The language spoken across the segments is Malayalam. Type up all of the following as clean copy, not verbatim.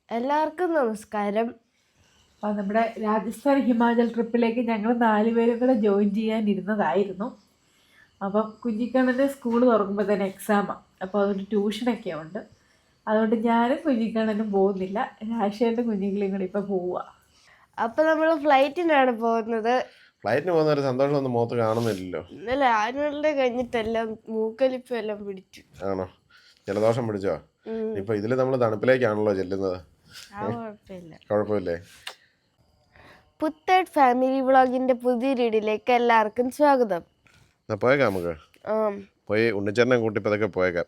എല്ലാവർക്കും നമസ്കാരം. അപ്പോൾ നമ്മുടെ രാജസ്ഥാൻ ഹിമാചൽ ട്രിപ്പിലേക്ക് ഞങ്ങൾ 4 പേരും കൂടെ ജോയിൻ ചെയ്യാനിരുന്നതായിരുന്നു. അപ്പം കുഞ്ഞിക്കണ്ണൻ്റെ സ്കൂൾ തുറക്കുമ്പോൾ തന്നെ എക്സാമാണ്. അപ്പോൾ അതുകൊണ്ട് ട്യൂഷനൊക്കെ ഉണ്ട്. അതുകൊണ്ട് ഞാനും കുഞ്ഞിക്കണ്ണനും പോകുന്നില്ല. രാശേൻ്റെ കുഞ്ഞുങ്ങളെയും കൂടി ഇപ്പോൾ പോവുക. അപ്പോൾ നമ്മൾ ഫ്ലൈറ്റിനാണ് പോകുന്നത്. ഫ്ലൈറ്റിന് പോകുന്ന ഒരു സന്തോഷമൊന്നും മുഖത്ത് കാണുന്നില്ലല്ലോ. ഇന്നലെ ആനുവലിന്റെ കഴിഞ്ഞിട്ടെല്ലാം മൂക്കലിപ്പും എല്ലാം പിടിച്ചു. ആണോ? ജലദോഷം പിടിച്ചോ? ഇപ്പൊ ഇതില് നമ്മൾ തണുപ്പിലേക്കാണല്ലോ ചെല്ലുന്നത്. കുഴപ്പമില്ലേ? പുത്തേഡ് ഫാമിലി വ്ളോഗിന്റെ പുതിയ വീഡിയോയിലേക്ക് എല്ലാവർക്കും സ്വാഗതം. പോയേക്കാം, നമുക്ക് പോയി ഉണ്ണിച്ചേട്ടനെ കൂട്ടി പതൊക്കെ പോയേക്കാം.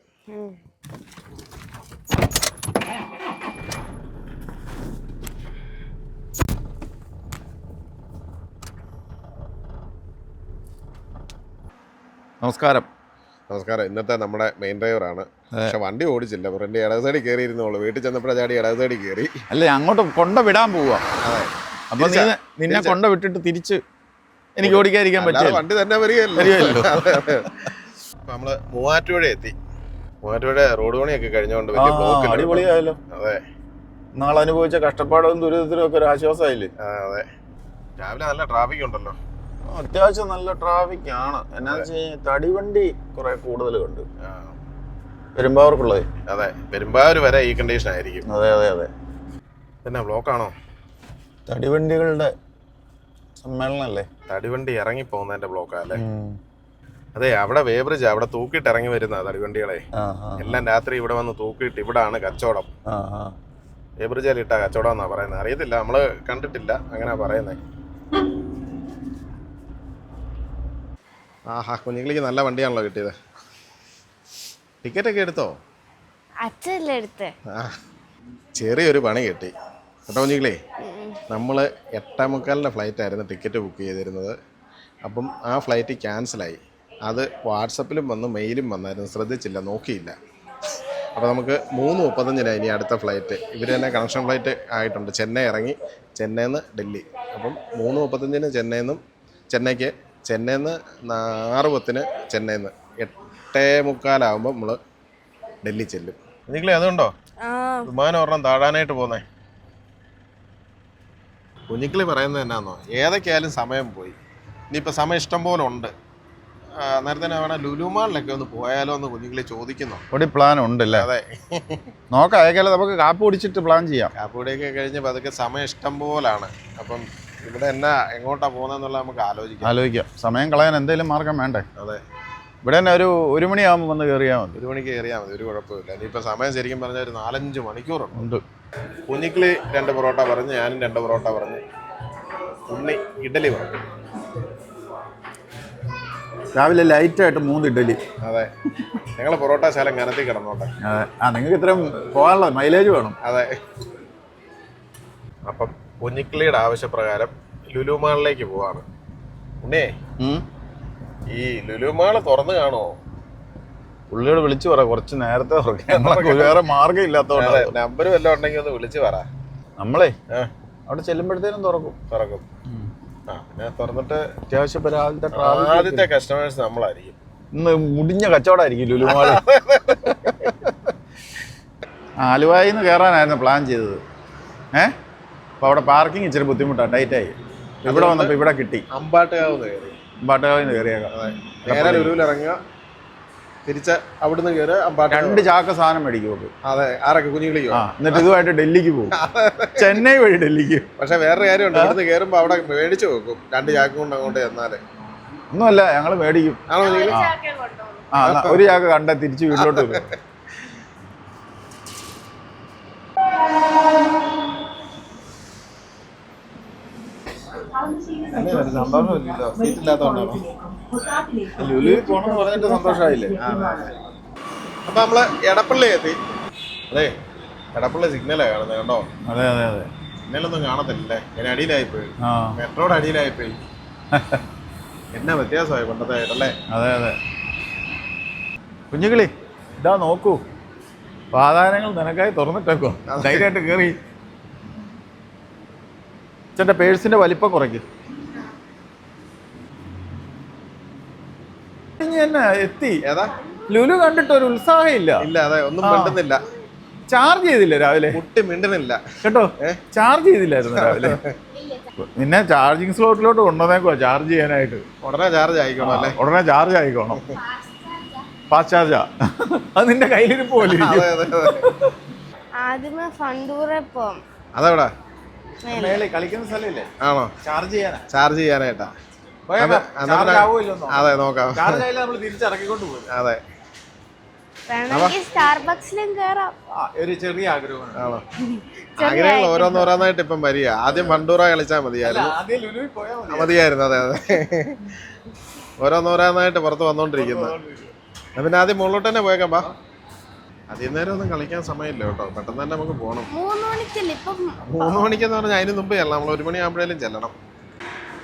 നമസ്കാരം. നമസ്കാരം. ഇന്നത്തെ നമ്മുടെ മെയിൻ ഡ്രൈവറാണ്. പക്ഷെ വണ്ടി ഓടിച്ചില്ല. ഫ്രണ്ട് ഇടത് സൈഡിൽ കയറി ഇരുന്നോളൂ. വീട്ടിൽ ചെന്നപ്പോഴാ ചാടി ഇടത് സൈഡിൽ കയറി. അല്ല, അങ്ങോട്ട് കൊണ്ട വിടാൻ പോവാ. അപ്പൊ നിന്നെ കൊണ്ട വിട്ടിട്ട് തിരിച്ച് എനിക്ക് ഓടിക്കാതിരിക്കാൻ പറ്റില്ല. വണ്ടി തന്നെ വരികയല്ലോ. നമ്മള് മൂവാറ്റുപുഴ എത്തി. മൂവാറ്റുപുഴ റോഡ് പണിയൊക്കെ കഴിഞ്ഞോണ്ട് വലിയ ബ്ലോക്ക്. അടിപൊളിയായല്ലോ. അതെ, നാളെ അനുഭവിച്ച കഷ്ടപ്പാടും ദുരിതത്തിനും ഒക്കെ ഒരു ആശ്വാസമായില്ലേ? അതെ. രാവിലെ നല്ല ട്രാഫിക് ഉണ്ടല്ലോ. അത്യാവശ്യം നല്ല ട്രാഫിക് ആണ്. എന്നാ തടിവണ്ടി കുറെ കൂടുതൽ കണ്ടു. പെരുമ്പാവർക്കുള്ളത്. അതെ, പെരുമ്പാവൂർ വരെ ഈ കണ്ടീഷൻ ആയിരിക്കും. അതെ അതെ അതെ. പിന്നെ ബ്ലോക്കാണോ? തടിവണ്ടികളുടെ സമ്മേളനല്ലേ? തടിവണ്ടി ഇറങ്ങി പോകുന്നതിന്റെ ബ്ലോക്കല്ലേ? അതെ, അവിടെ വേബ്രിഡ്ജ്, അവിടെ തൂക്കിയിട്ട് ഇറങ്ങി വരുന്ന തടിവണ്ടികളെ എല്ലാം രാത്രി ഇവിടെ വന്ന് തൂക്കിയിട്ട് ഇവിടാണ് കച്ചവടം. വേബ്രിഡ്ജിൽ ഇട്ടാ കച്ചവടം എന്നാ പറയുന്നത്. അറിയത്തില്ല, നമ്മള് കണ്ടിട്ടില്ല, അങ്ങനെ പറയുന്നത്. ആഹാ, കുഞ്ഞുങ്ങൾക്ക് നല്ല വണ്ടിയാണല്ലോ കിട്ടിയത്. ടിക്കറ്റ് ഒക്കെ എടുത്തോ? അച്ഛല്ലേ എടുത്തേ. ചെറിയൊരു പണി കിട്ടി കേട്ടോ കുഞ്ഞുങ്ങളെ. നമ്മൾ 8:45 ഫ്ലൈറ്റ് ആയിരുന്നു ടിക്കറ്റ് ബുക്ക് ചെയ്തിരുന്നത്. അപ്പം ആ ഫ്ലൈറ്റ് ക്യാൻസലായി. അത് വാട്സപ്പിലും വന്നു, മെയിലും വന്നായിരുന്നു. ശ്രദ്ധിച്ചില്ല, നോക്കിയില്ല. അപ്പോൾ നമുക്ക് 3:35 ഇനി അടുത്ത ഫ്ലൈറ്റ്. ഇവർ തന്നെ കണക്ഷൻ ഫ്ലൈറ്റ് ആയിട്ടുണ്ട്. ചെന്നൈ ഇറങ്ങി, ചെന്നൈയിൽ നിന്ന് ഡൽഹി. അപ്പം 3:35 ചെന്നൈക്ക്, ചെന്നൈയിൽ നിന്ന് 6:10 ചെന്നൈയിൽ നിന്ന് 8:45 നമ്മൾ ഡൽഹി ചെല്ലും. നിങ്ങളെ അതുകൊണ്ടോ വിമാനം ഒരെണ്ണം താഴാനായിട്ട് പോന്നേ. കുഞ്ഞിക്കിളി പറയുന്നത് എന്നാന്നോ, ഏതൊക്കെയായാലും സമയം പോയി. ഇനിയിപ്പോൾ സമയം ഇഷ്ടം പോലെ ഉണ്ട്. നേരത്തെ വേണം ലുലുമാളിലൊക്കെ ഒന്ന് പോയാലോ എന്ന് കുഞ്ഞുങ്ങളെ ചോദിക്കുന്നു. ഒരു പ്ലാൻ ഉണ്ടല്ലേ? അതെ, നോക്കാം. ഏകാലം നമുക്ക് കാപ്പ് കുടിച്ചിട്ട് പ്ലാൻ ചെയ്യാം. കാപ്പ് കുടിയൊക്കെ കഴിഞ്ഞപ്പോൾ അതൊക്കെ സമയം ഇഷ്ടം പോലാണ്. അപ്പം ഇവിടെ എന്നാ എങ്ങോട്ടാ പോകുന്നതെന്നുള്ള നമുക്ക് ആലോചിക്കാം. സമയം കളയാൻ എന്തെങ്കിലും മാർഗം വേണ്ടേ? അതെ, ഇവിടെ തന്നെ ഒരു 1 മണിയാകുമ്പോൾ വന്ന് കയറിയാൽ മതി. 1 മണിക്ക് കയറിയാൽ മതി, ഒരു കുഴപ്പമില്ല. ഇനിയിപ്പോൾ സമയം ശരിക്കും പറഞ്ഞാൽ ഒരു 4-5 മണിക്കൂറുണ്ട്. കുഞ്ഞിക്കിളി 2 പൊറോട്ട പറഞ്ഞ്, ഞാനും 2 പൊറോട്ട പറഞ്ഞ്, ഉണ്ണി ഇഡലി പറഞ്ഞു. രാവിലെ ലൈറ്റായിട്ട് 3 ഇഡലി. അതെ, ഞങ്ങൾ പൊറോട്ട ശാലം കനത്തി കിടന്നോട്ടെ. അതെ, നിങ്ങൾക്ക് ഇത്രയും പോകാനുള്ള മൈലേജ് വേണം. അതെ. അപ്പം കുഞ്ഞിക്കിളിയുടെ ആവശ്യപ്രകാരം ലുലുമാളിലേക്ക് പോവാണ്. ഉണ്ണിയേ, ഈ ലുലുമാള് തുറന്നു കാണുമോ? പുള്ളിയോട് വിളിച്ചു പറ, കുറച്ച് നേരത്തെ തുറക്കാം. വേറെ മാർഗം ഇല്ലാത്തതുകൊണ്ട്. നമ്പർ വല്ലതും ഉണ്ടെങ്കിൽ ഒന്ന് വിളിച്ചു പറ. നമ്മളെ അവിടെ ചെല്ലുമ്പോഴത്തേനും തുറക്കും. പിന്നെ തുറന്നിട്ട് അത്യാവശ്യം ആദ്യത്തെ കസ്റ്റമേഴ്സ് നമ്മളായിരിക്കും. ഇന്ന് മുടിഞ്ഞ കച്ചവടമായിരിക്കും ലുലുമാള്. ആലുവായിൽ നിന്ന് കയറാനായിരുന്നു പ്ലാൻ ചെയ്തത്. അപ്പോൾ അവിടെ പാർക്കിംഗ് ഇച്ചിരി ബുദ്ധിമുട്ടാണ്, ടൈറ്റായി. ഇവിടെ വന്നപ്പോൾ ഇവിടെ കിട്ടി. അമ്പാട്ടുകാവിൽ നിന്ന് കയറിയേക്കാം. ലുലുവിലിറങ്ങുക, തിരിച്ച് അവിടുന്ന് കയറി 2 ചാക്ക് സാധനം മേടിക്കും. അതെ, ആരൊക്കെ കുഞ്ഞുങ്ങളിക്കോ? എന്നിട്ട് ഇതുമായിട്ട് ഡൽഹിക്ക് പോകും. ചെന്നൈ വഴി ഡൽഹിക്ക്. പക്ഷെ വേറെ കാര്യമുണ്ട്, ഇവിടുന്ന് കയറുമ്പോൾ അവിടെ മേടിച്ചു വെക്കും 2 ചാക്ക് കൊണ്ട് അങ്ങോട്ട് ചെന്നാല്. ഒന്നുമല്ല, ഞങ്ങൾ മേടിക്കും. ഒരു ചാക്ക് കണ്ട തിരിച്ച് വീട്ടിലോട്ട് വരും. സന്തോഷമില്ലല്ലോ, സീറ്റില്ലാത്തോണ്ടാണോ? ലുലുവിൽ പോണെന്ന് പറഞ്ഞിട്ട് സന്തോഷമായില്ലേ? അപ്പൊ നമ്മള് എടപ്പള്ളി എത്തി. അതെ, എടപ്പള്ളി സിഗ്നലാ കാണുന്നത്, കണ്ടോ? അതെ അതെ അതെ. സിഗ്നലൊന്നും കാണത്തില്ലേ, ഞാൻ അടിയിലായിപ്പോയി. മെട്രോയുടെ അടിയിലായിപ്പോയി. എന്നാ വ്യത്യാസമായി പണ്ടത്തെ ആയിട്ടല്ലേ? അതെ അതെ. കുഞ്ഞുകിളി, ഇതാ നോക്കൂ, വാതായനങ്ങൾ നിനക്കായി തുറന്നിട്ടേക്കോ. ധൈര്യമായിട്ട് കയറി. അച്ഛൻ്റെ പേഴ്സിന്റെ വലിപ്പം കുറയ്ക്കും. എത്തി. ഏതാ? ലുലു കണ്ടിട്ട് ഒരു ഉത്സാഹം ഇല്ല. ഇല്ല, അതെ, ഒന്നും കണ്ടുന്നില്ല. ചാർജ് ചെയ്തില്ല രാവിലെ കുട്ടി മിണ്ടണില്ല കേട്ടോ. ചാർജ് ചെയ്തില്ലായിരുന്നു രാവിലെ. നിന്നെ ചാർജിങ് സ്ലോട്ടിലോട്ട് കൊണ്ടുവന്നേക്കുവാ ചാർജ് ചെയ്യാനായിട്ട്. ഉടനെ ചാർജ് ആയിക്കോണം അല്ലേ? ഉടനെ ചാർജ് ആയിക്കോണം. ഫാസ്റ്റ് ചാർജാ. അത് നിന്റെ കയ്യിലിരിപ്പ് പോലെ ഇരിക്കും. ആദ്യമേ ഫണ്ടൂറെ പോവാം. അതെവിടാ? കളിക്കുന്ന സ്ഥലമില്ലേ? ആണോ? ചാർജ് ചെയ്യാനാ. ചാർജ് ചെയ്യാനായിട്ടാ? അതെ നോക്കാം. നമ്മൾ തിരിച്ചിറക്കിക്കൊണ്ട് പോകും. അതെ വേണമെങ്കിൽ സ്റ്റാർബക്സിലും കേറാം. ഒരു ചെറിയ ആഗ്രഹമാണ്. ആണോ? ആഗ്രഹങ്ങൾ ഓരോന്നോരോന്നായിട്ട് ഇപ്പം വരിക. ആദ്യം ഫണ്ടൂറ കളിച്ചാൽ മതിയായിരുന്നു. മതിയായിരുന്നു. അതെ അതെ, ഓരോന്നോരോന്നായിട്ട് പുറത്ത് വന്നോണ്ടിരിക്കുന്നു. പിന്നെ ആദ്യം മുകളിലോട്ട് തന്നെ പോയേക്കാം. പാ, അധികം നേരം ഒന്നും കളിക്കാൻ സമയമില്ല കേട്ടോ. പെട്ടെന്ന് തന്നെ നമുക്ക് പോകണം. 3 മണിക്കല്ലേ ഇപ്പം? 3 മണിക്കെന്ന് പറഞ്ഞാൽ അതിന് മുമ്പ് ചെല്ലാം. നമ്മൾ 1 മണിയാകുമ്പോഴേലും ചെല്ലണം.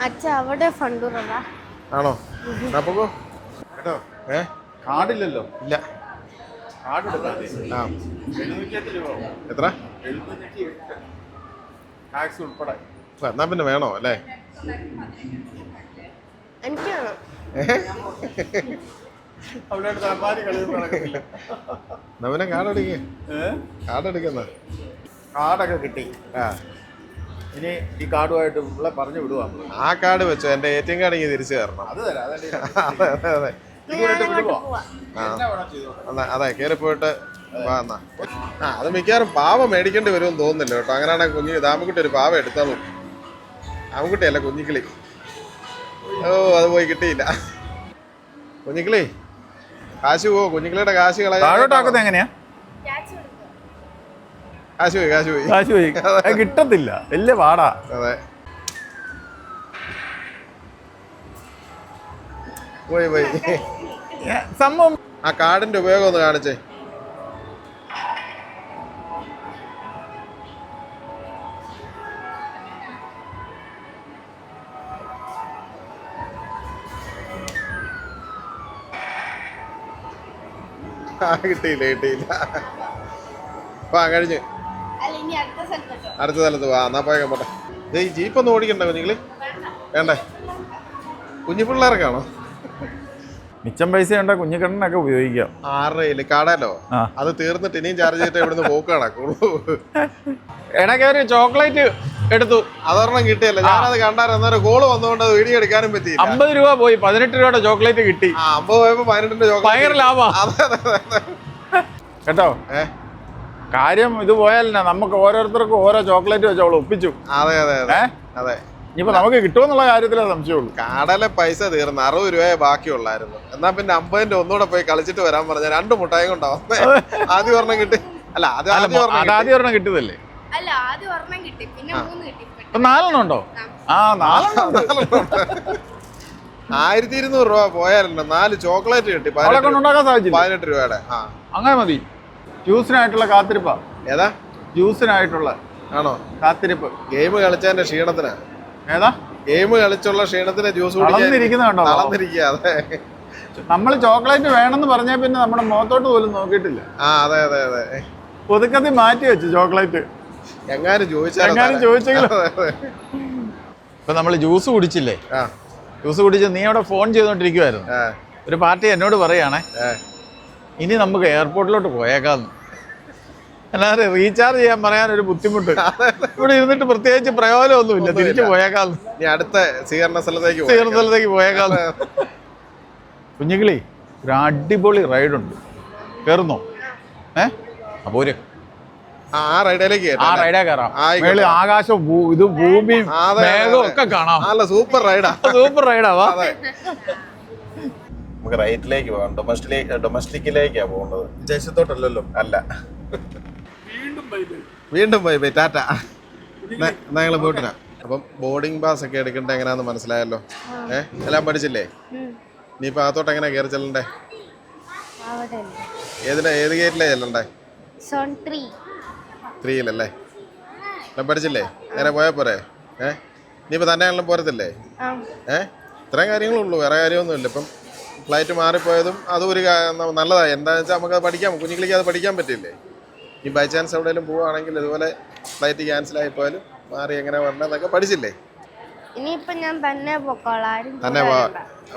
അച്ഛ അവിടെ ഫണ്ടൂറതാ. ആണോ? അപ്പൊ കേട്ടോ. കാർഡില്ലല്ലോ. ഇല്ല. കാർഡ് ആ 708 രൂപ. എത്ര? ടാക്സ് ഉൾപ്പെടെ. എന്നാ പിന്നെ വേണോ അല്ലേ? എനിക്ക് വേണം. നവനെ കാർഡ് എടുക്കേ. കാർഡ് എടുക്കുന്ന കാർഡൊക്കെ കിട്ടി. ഇനി ഈ കാർഡുമായിട്ട് ഇവിടെ പറഞ്ഞു വിടുവാ. ആ കാർഡ് വെച്ചോ. എന്റെ ATM കാർഡ് ഇങ്ങനെ തിരിച്ചു തരണം. അത് തരാം. അതെ അതെ അതെ. അതെ കയറി പോയിട്ട് വാ എന്നാ. അത് മിക്കവാറും പാവ മേടിക്കേണ്ടി വരുമെന്ന് തോന്നുന്നില്ല കേട്ടോ. അങ്ങനെയാണെങ്കിൽ കുഞ്ഞു ദാമക്കുട്ടി ഒരു പാവ എടുത്തോളൂ. ആമക്കുട്ടിയല്ല, കുഞ്ഞിക്കിളി. ഓ അത് പോയി കിട്ടിയില്ല. കുഞ്ഞിക്കിളി കാശ് പോവോ? കുഞ്ഞിക്കിളിയുടെ കാശ് കളയാ. എങ്ങനെയാ? കാശ് പോയി കാശ് പോയി കാശ് പോയി. കിട്ടത്തില്ല. വലിയ പാടാ. അതെ പോയി പോയി. സംഭവം ആ കാർഡിന്റെ ഉപയോഗം ഒന്ന് കാണിച്ചേ. കിട്ടിയില്ല കിട്ടിയില്ല. അപ്പൊ കഴിഞ്ഞ് അടുത്ത സ്ഥലത്ത് വാ. എന്നാ പോയേക്കാൻ പോട്ടെ. ഈ ജീപ്പ് ഒന്ന് ഓടിക്കണ്ടേ കുഞ്ഞികള്? വേണ്ടേ? കുഞ്ഞു പിള്ളേർക്കാണോ? മിച്ചം പൈസ ഉണ്ട കുഞ്ഞിക്കണ്ണനൊക്കെ ഉപയോഗിക്കാം. 6 കാടല്ലോ. അത് തീർന്നിട്ട് ഇനിയും ചാർജ് ചെയ്തിട്ട് ഇവിടുന്ന് പോക്ക് നടക്കുള്ളൂ. ഇടയ്ക്ക് ഒരു ചോക്ലേറ്റ് എടുത്തു. അതൊരെണ്ണം കിട്ടിയല്ല. ഞാനത് കണ്ടായിരുന്നു. അന്നേരം കോള് വന്നുകൊണ്ട് അത് വീഡിയോ എടുക്കാനും പറ്റിയില്ല. 50 രൂപ പോയി. 18 രൂപയുടെ ചോക്ലേറ്റ് കിട്ടി. 50 പോയപ്പോ 18 ചോക്ലേറ്റ്. ഭയങ്കര ലാഭാ കേട്ടോ. കാര്യം ഇത് പോയാലേ നമുക്ക് ഓരോരുത്തർക്കും ഓരോ ചോക്ലേറ്റ് വെച്ച് അവള് ഒപ്പിച്ചു. അതെ അതെ അതെ അതെ. ഇനിയിപ്പോ നമുക്ക് കിട്ടുമെന്നുള്ള കാര്യത്തിലേ സംശയമുള്ളൂ. കാടലെ പൈസ തീർന്നു. 60 രൂപയെ ബാക്കിയുള്ളായിരുന്നു. എന്നാ പിന്നെ 50ന്റെ ഒന്നുകൂടെ പോയി കളിച്ചിട്ട് വരാൻ പറഞ്ഞ 2 മുട്ടായും കൊണ്ടാവും. ആദ്യം ഒരെണ്ണം കിട്ടി. അല്ല ആദ്യം ഒരെണ്ണം കിട്ടിയതല്ലേ? അല്ല ആദ്യം ഒരെണ്ണം കിട്ടി, പിന്നെ 3 കിട്ടി. 4 ഉണ്ടോ? ആ 4 1200 രൂപ പോയാലുണ്ട്. 4 ചോക്ലേറ്റ് കിട്ടി. 18 രൂപയുടെ. അങ്ങനെ മതി. ജ്യൂസിനായിട്ടുള്ള കാത്തിരിപ്പാ. ഏതാ? ജ്യൂസിനായിട്ടുള്ള ആണോ കാത്തിരിപ്പ്? ഗെയിം കളിച്ചതിന്റെ ക്ഷീണത്തിനാ. ഏതാ? ഗെയിം കളിച്ചുള്ള ക്ഷീണത്തിന് ജ്യൂസ് കുടിക്കുന്നുണ്ടോ? നടന്നിരിക്കുക. അതെ, നമ്മള് ചോക്ലേറ്റ് വേണമെന്ന് പറഞ്ഞാൽ പിന്നെ നമ്മുടെ മുഖത്തോട്ട് പോലും നോക്കിയിട്ടില്ല. അതെ അതെ അതെ. പുതുക്കത്തിൽ മാറ്റി വെച്ചു ചോക്ലേറ്റ്. എങ്ങാനും ചോദിച്ചെങ്കിലും. ഇപ്പൊ നമ്മള് ജ്യൂസ് കുടിച്ചില്ലേ? ജ്യൂസ് കുടിച്ച് നീ അവിടെ ഫോൺ ചെയ്തോണ്ടിരിക്കുവായിരുന്നു. ഒരു പാർട്ടി എന്നോട് പറയാണേ, ഇനി നമുക്ക് എയർപോർട്ടിലോട്ട് പോയേക്കാന്ന്. അല്ലാതെ റീചാർജ് ചെയ്യാൻ പറയാൻ ഒരു ബുദ്ധിമുട്ട്. ഇവിടെ ഇരുന്നിട്ട് പ്രത്യേകിച്ച് പ്രയോജനമൊന്നുമില്ല. തിരിച്ചു പോയേക്കാന്ന്. അടുത്ത സ്വീകരണ സ്ഥലത്തേക്ക് പോയേക്കാന്ന്. കുഞ്ഞിക്കിളി, ഒരു അടിപൊളി റൈഡുണ്ട്. കയറുന്നോ? അപ്പോ ആ റൈഡേ കയറാം. മേളിൽ ആകാശവും ഇത് ഭൂമിയും മേഘവും ഒക്കെ കാണാം. സൂപ്പർ റൈഡാ. സൂപ്പർ റൈഡാ. വാ നമുക്ക് റൈറ്റിലേക്ക് പോകാം. ഡൊമസ്റ്റിക്കിലേക്കാ പോകുന്നത്. വിദേശത്തോട്ടല്ലോ. അല്ല, വീണ്ടും ബൈ ബൈ ടാറ്റ. ഞങ്ങൾ പോയിട്ടില്ല. അപ്പം ബോർഡിംഗ് പാസ് ഒക്കെ എടുക്കണ്ട എങ്ങനെയാന്ന് മനസ്സിലായല്ലോ. എല്ലാം പഠിച്ചില്ലേ? ഇനിയിപ്പോ അകത്തോട്ട് എങ്ങനെയാ കയറി ചെല്ലണ്ടേ? ഏത് ഗേറ്റിലേ ചെല്ലണ്ടേ? 3-യിലല്ലേ? എല്ലാം പഠിച്ചില്ലേ? നേരെ പോയാ പോരെ? ഇനിയിപ്പോ തന്നെ എല്ലാം പോരത്തില്ലേ? ഇത്രയും കാര്യങ്ങളുള്ളൂ, വേറെ കാര്യമൊന്നുമില്ല. ഇപ്പം ഫ്ലൈറ്റ് മാറിപ്പോയതും അതും ഒരു നല്ലതായി. എന്താണെന്ന് വെച്ചാൽ നമുക്ക് അത് പഠിക്കാം. കുഞ്ഞുങ്ങൾക്ക് അത് പഠിക്കാൻ പറ്റില്ലേ? ഈ ബൈ ചാൻസ് എവിടെയെങ്കിലും പോവുകയാണെങ്കിൽ ഇതുപോലെ ഫ്ലൈറ്റ് ക്യാൻസൽ ആയിപ്പോയാലും മാറി എങ്ങനെ വരണമെന്നൊക്കെ പഠിച്ചില്ലേ? ഇനിയിപ്പോ ഞാൻ തന്നെ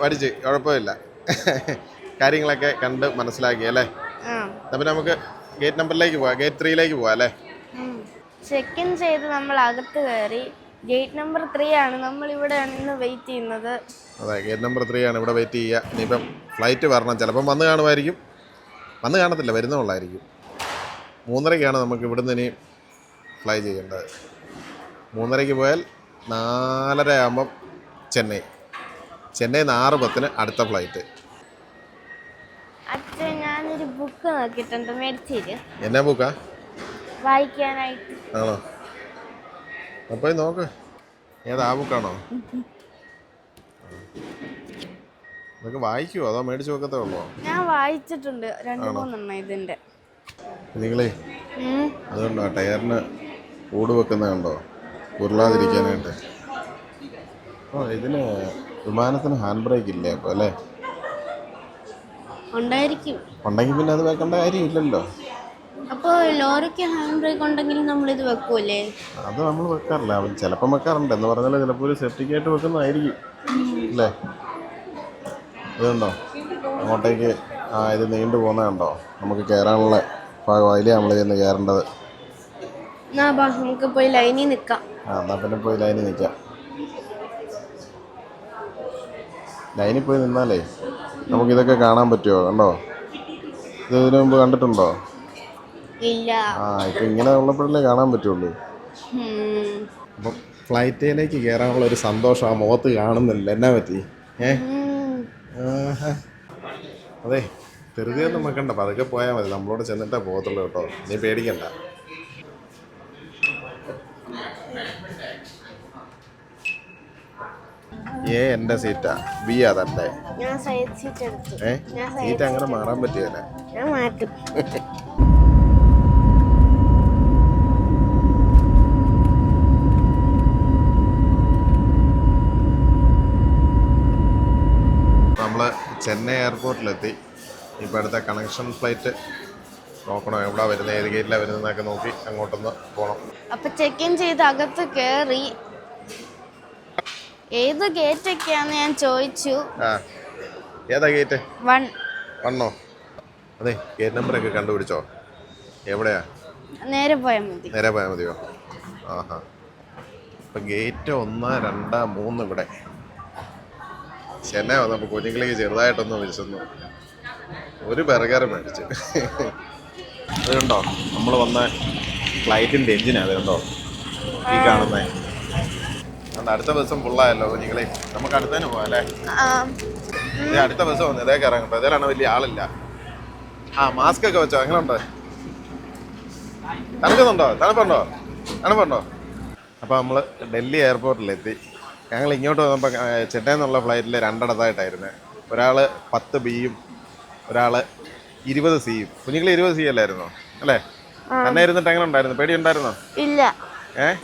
പഠിച്ച് കുഴപ്പമില്ല. കാര്യങ്ങളൊക്കെ കണ്ട് മനസ്സിലാക്കി അല്ലേ? അപ്പം നമുക്ക് ഗേറ്റ് നമ്പറിലേക്ക് പോവാം, ഗേറ്റ് 3ലേക്ക് പോവാം അല്ലേ? ചെക്ക് ഇൻ ചെയ്ത് നമ്മൾ അകത്ത് കയറി. ഗേറ്റ് നമ്പർ 3 ആണ്. നമ്മൾ ഇവിടെയാണ് ഇന്ന് വെയിറ്റ് ചെയ്യുന്നത്. അതെ, ഗേറ്റ് നമ്പർ 3 ആണ് ഇവിടെ വെയിറ്റ് ചെയ്യുക. ഇനിയിപ്പം ഫ്ലൈറ്റ് വരണം, ചിലപ്പം വന്ന് കാണുമായിരിക്കും, വന്ന് കാണത്തില്ല, വരുന്നുള്ളായിരിക്കും. 3:30ക്കാണ് നമുക്ക് ഇവിടുന്ന് ഇനി ഫ്ലൈ ചെയ്യേണ്ടത്. 3:30ക്ക് പോയാൽ 4:30 ആകുമ്പം ചെന്നൈ 6:10 അടുത്ത ഫ്ലൈറ്റ്. അച്ഛൻ ഞാനൊരു ബുക്ക് നോക്കിയിട്ടുണ്ട്, മേടിച്ചിട്ട്. എന്നാ ബുക്കാ? വായിക്കാനായിട്ട്. ആണോ? അപ്പോൾ നോക്ക്, ഏതാ ബുക്കാണോ? ഇതൊക്കെ വായിക്കുമോ അതോ മേടിച്ച് വെക്കത്തേ ഉള്ളോ? ഞാൻ വായിച്ചിട്ടുണ്ട് 2-3 ഇതിന്റെ. നിങ്ങളേ അതുകൊണ്ടോ ടയറിന് കൂട് വെക്കുന്നതുണ്ടോ ഉരുളാതിരിക്കാനായിട്ട്? ഇതിന് വിമാനത്തിന് ഹാൻഡ് ബ്രേക്ക് ഇല്ലേ അപ്പോൾ അല്ലേ? ഉണ്ടായിരിക്കും. ഉണ്ടെങ്കിൽ പിന്നെ അത് വെക്കേണ്ട കാര്യമില്ലല്ലോ. അപ്പോൾ ലോറിക്ക് ഹാൻഡ് ബ്രേക്ക് ഉണ്ടെങ്കിൽ നമ്മളിത് വെക്കൂലേ? അത് നമ്മൾ വെക്കാറില്ല, അവൻ ചിലപ്പം വെക്കാറുണ്ട്. എന്ന് പറഞ്ഞാൽ ചിലപ്പോൾ ഒരു സേഫ്റ്റിക്കായിട്ട് വെക്കുന്നതായിരിക്കും അല്ലേ? ഇതുണ്ടോ അങ്ങോട്ടേക്ക് ഇത് നീണ്ടു പോകുന്നതുണ്ടോ? നമുക്ക് കയറാനുള്ള ഭാഗമായില്ലേ നമ്മൾ ചെന്ന് കയറേണ്ടത്. നമുക്ക് പോയി ലൈനിൽ നിൽക്കാം. എന്നാൽ പിന്നെ പോയി ലൈനിൽ നിൽക്കാം. ലൈനിൽ പോയി നിന്നാലേ നമുക്കിതൊക്കെ കാണാൻ പറ്റുമോ? കണ്ടോ? ഇത് ഇതിനു മുമ്പ് കണ്ടിട്ടുണ്ടോ? ഇല്ല. ഇപ്പം ഇങ്ങനെ ഉള്ളപ്പോഴല്ലേ കാണാൻ പറ്റുള്ളൂ. അപ്പം ഫ്ലൈറ്റിലേക്ക് കയറാനുള്ള ഒരു സന്തോഷം ആ മുഖത്ത് കാണുന്നില്ല. എന്നാ പറ്റി? അതെ, ധൃതിയൊന്നും വെക്കണ്ട, പതുക്കെ പോയാൽ മതി. നമ്മളോട് ചെന്നിട്ടേ പോകത്തുള്ളൂ കേട്ടോ, നീ പേടിക്കണ്ട. എൻ്റെ സീറ്റാ, ബി അതല്ലേ? ഞാൻ സൈഡ് സീറ്റ് എടുത്തു. സീറ്റ് അങ്ങനെ മാറാൻ പറ്റിയല്ലേ? ഞാൻ മാറ്റും. നമ്മൾ ചെന്നൈ എയർപോർട്ടിലെത്തി. ഇപ്പോൾ അടുത്ത കണക്ഷൻ ഫ്ലൈറ്റ് നോക്കണം, എവിടെ വരുന്നത്, ഏത് ഗേറ്റിലാണ് വരുന്നതെന്നൊക്കെ നോക്കി അങ്ങോട്ടൊന്ന് പോകണം. അപ്പം ചെക്ക് ഇൻ ചെയ്ത് അകത്ത് കയറി. ഏത് ഗേറ്റൊക്കെയാന്ന് ഞാൻ ചോദിച്ചു. ഏതാ ഗേറ്റ്? 1. അതെ, ഗേറ്റ് നമ്പറൊക്കെ കണ്ടുപിടിച്ചോ? എവിടെയാ? നേരെ പോയാൽ മതി. നേരെ പോയാൽ മതിയോ? അപ്പം ഗേറ്റ് 1, 2, 3 ഇവിടെ. ചെന്നൈ വന്നപ്പോൾ കുഞ്ഞുങ്ങളിലേക്ക് ചെറുതായിട്ടൊന്ന് വിശന്നു, ഒരു ബർഗർ മേടിച്ചു. അതുകൊണ്ടോ നമ്മൾ വന്ന ഫ്ലൈറ്റിൻ്റെ എഞ്ചിനാണ് അതുകൊണ്ടോ ഈ കാണുന്നത്. അതുകൊണ്ട് അടുത്ത ബസ്സും ഫുള്ളായല്ലോ കുഞ്ഞുങ്ങളെ. നമുക്ക് അടുത്തതിന് പോകാം അല്ലേ? അടുത്ത ബസ് വന്നു, ഇതേക്ക് ഇറങ്ങട്ടോ. ഇതിലാണ് വലിയ ആളില്ല. മാസ്ക് ഒക്കെ വെച്ചോ? എങ്ങനെ ഉണ്ട്? തണുപ്പുണ്ടോ? അപ്പോൾ നമ്മൾ ഡൽഹി എയർപോർട്ടിലെത്തി. ഞങ്ങൾ ഇങ്ങോട്ട് വന്നപ്പോൾ ചെന്നൈ എന്നുള്ള ഫ്ലൈറ്റിൽ 2 ഇടത്തായിട്ടായിരുന്നു. ഒരാൾ 10 ബിയും ഒരാൾ 20 സിയും. കുഞ്ഞുങ്ങൾ 20 സി അല്ലായിരുന്നോ അല്ലേ? തന്നെ ഇരുന്നിട്ട് എങ്ങനെ ഉണ്ടായിരുന്നു? പേടി ഉണ്ടായിരുന്നോ? ഇല്ല,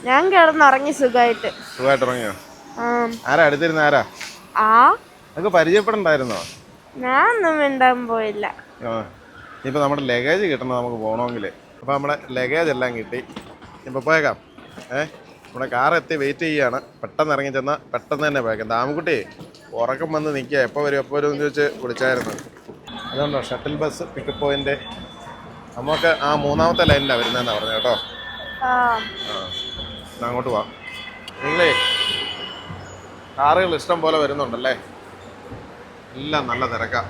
ഞാൻ കിടന്നുറങ്ങി സുഖമായിട്ട് ഇറങ്ങിയോ? ആരാ അടുത്തിരുന്ന? ആരാ? നമുക്ക് പരിചയപ്പെടണ്ടായിരുന്നോ? ഞാനൊന്നും മിണ്ടാൻ പോയില്ല. ഇനിയിപ്പോൾ നമ്മുടെ ലഗേജ് കിട്ടണം നമുക്ക് പോകണമെങ്കിൽ. അപ്പോൾ നമ്മുടെ ലഗേജ് എല്ലാം കിട്ടി. ഇപ്പോൾ പോയേക്കാം. നമ്മുടെ കാർ എത്തി വെയിറ്റ് ചെയ്യുകയാണ്. പെട്ടെന്ന് ഇറങ്ങി ചെന്നാൽ പെട്ടെന്ന് തന്നെ പോയേക്കാം. ദാമുക്കുട്ടി ഉറക്കം വന്ന് നിൽക്കുക, എപ്പോൾ വരും എന്ന് ചോദിച്ച് വിളിച്ചായിരുന്നു. അതുകൊണ്ടോ ഷട്ടിൽ ബസ് പിക്കപ്പ് പോയിന്റ് നമുക്ക് 3ാമത്തെ ലൈനിലാണ് വരുന്നതെന്നാണ് പറഞ്ഞത് കേട്ടോ. അങ്ങോട്ട് പോവാം. നിങ്ങളേ കാറുകൾ ഇഷ്ടം പോലെ വരുന്നുണ്ടല്ലേ? എല്ലാം നല്ല തിരക്കാം.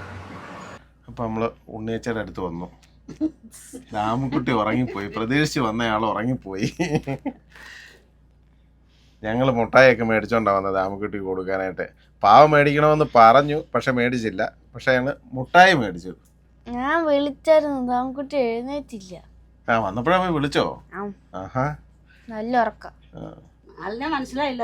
അപ്പം നമ്മൾ ഉണ്ണിയച്ചയുടെ അടുത്ത് വന്നു. ദാമുക്കുട്ടി ഉറങ്ങിപ്പോയി, പ്രതീക്ഷിച്ച് വന്നയാൾ ഉറങ്ങിപ്പോയി. ഞങ്ങൾ മുട്ടായൊക്കെ മേടിച്ചോണ്ടാണ് വന്നത് ദാമുക്കുട്ടിക്ക് കൊടുക്കാനായിട്ട്. പാവ മേടിക്കണമെന്ന് പറഞ്ഞു, പക്ഷെ മേടിച്ചില്ല. പക്ഷെ ഞങ്ങൾ മുട്ടായി മേടിച്ചു. ഞാൻ വിളിച്ചായിരുന്നു, ദാമുക്കുട്ടി എഴുന്നേറ്റില്ല. വന്നപ്പോഴാ പോയി വിളിച്ചോ? നല്ല ഉറക്കം. മനസ്സിലായില്ല.